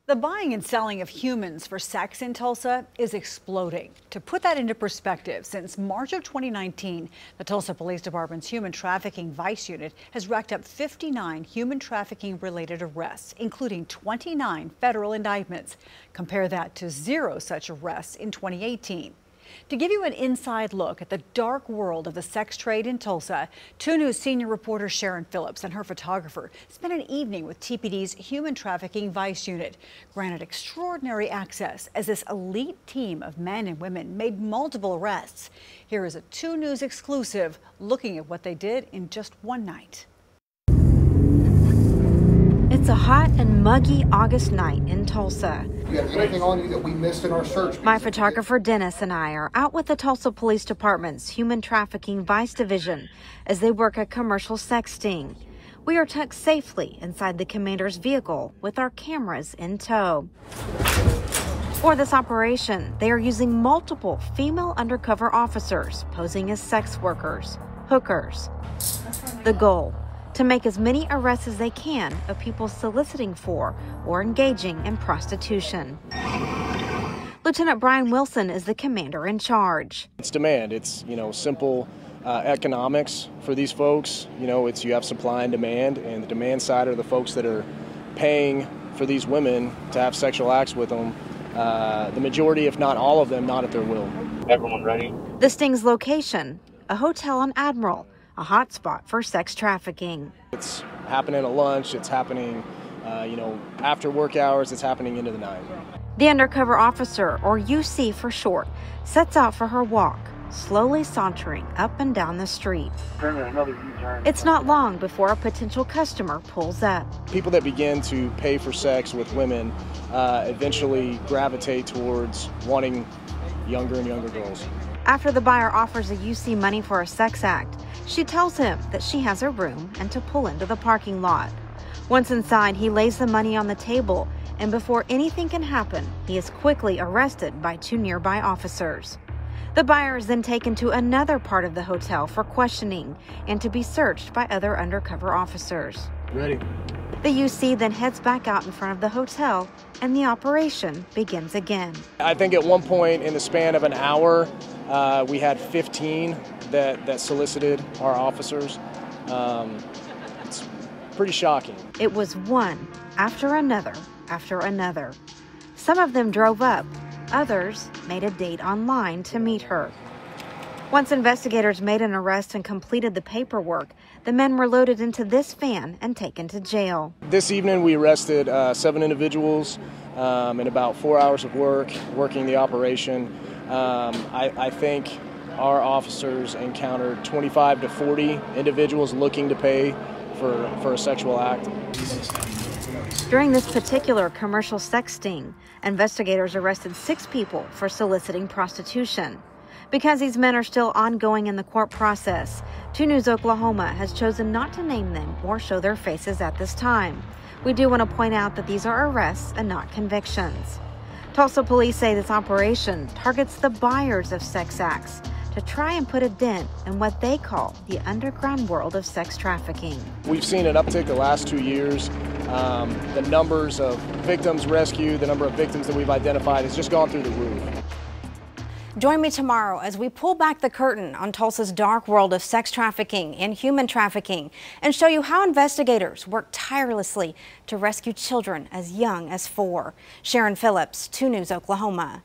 The buying and selling of humans for sex in Tulsa is exploding. To put that into perspective, since March of 2019, the Tulsa Police Department's Human Trafficking Vice Unit has racked up 59 human trafficking related arrests, including 29 federal indictments. Compare that to 0 such arrests in 2018. To give you an inside look at the dark world of the sex trade in Tulsa, 2 News senior reporter SHARON Phillips and her photographer spent an evening with TPD's Human Trafficking Vice Unit, granted extraordinary access as this elite team of men and women made multiple arrests. Here is a 2 News exclusive looking at what they did in just one night. It's a hot and muggy August night in Tulsa. You have anything on you that we missed in our search? My photographer Dennis and I are out with the Tulsa Police Department's Human Trafficking Vice Division as they work a commercial sex sting. We are tucked safely inside the commander's vehicle with our cameras in tow. For this operation, they are using multiple female undercover officers posing as sex workers, hookers. The goal: to make as many arrests as they can of people soliciting for or engaging in prostitution. Lieutenant Brian Wilson is the commander in charge. It's demand. It's, simple economics for these folks. You have supply and demand, and the demand side are the folks that are paying for these women to have sexual acts with them. The majority, if not all of them, not at their will. Everyone ready? The sting's location: a hotel on Admiral, a hotspot for sex trafficking. It's happening at lunch, it's happening, after work hours, it's happening into the night. The undercover officer, or UC for short, sets out for her walk, slowly sauntering up and down the street. It's not long before a potential customer pulls up. People that begin to pay for sex with women eventually gravitate towards wanting younger and younger girls. After the buyer offers a UC money for a sex act, she tells him that she has a room and to pull into the parking lot. Once inside, he lays the money on the table, and before anything can happen, he is quickly arrested by 2 nearby officers. The buyer is then taken to another part of the hotel for questioning and to be searched by other undercover officers. Ready. The UC then heads back out in front of the hotel, and the operation begins again. I think at one point in the span of an hour, we had 15 that solicited our officers. It's pretty shocking. It was one after another after another. Some of them drove up, others made a date online to meet her. Once investigators made an arrest and completed the paperwork, the men were loaded into this van and taken to jail. This evening we arrested 7 individuals in about 4 hours of working the operation. I think our officers encountered 25 to 40 individuals looking to pay for a sexual act. During this particular commercial sex sting, investigators arrested 6 people for soliciting prostitution. Because these men are still ongoing in the court process, 2 News Oklahoma has chosen not to name them or show their faces at this time. We do want to point out that these are arrests and not convictions. Tulsa police say this operation targets the buyers of sex acts to try and put a dent in what they call the underground world of sex trafficking. We've seen an uptick the last 2 years. The numbers of victims rescued, the number of victims that we've identified has just gone through the roof. Join me tomorrow as we pull back the curtain on Tulsa's dark world of sex trafficking and human trafficking and show you how investigators work tirelessly to rescue children as young as 4. SHARON Phillips, 2 News Oklahoma.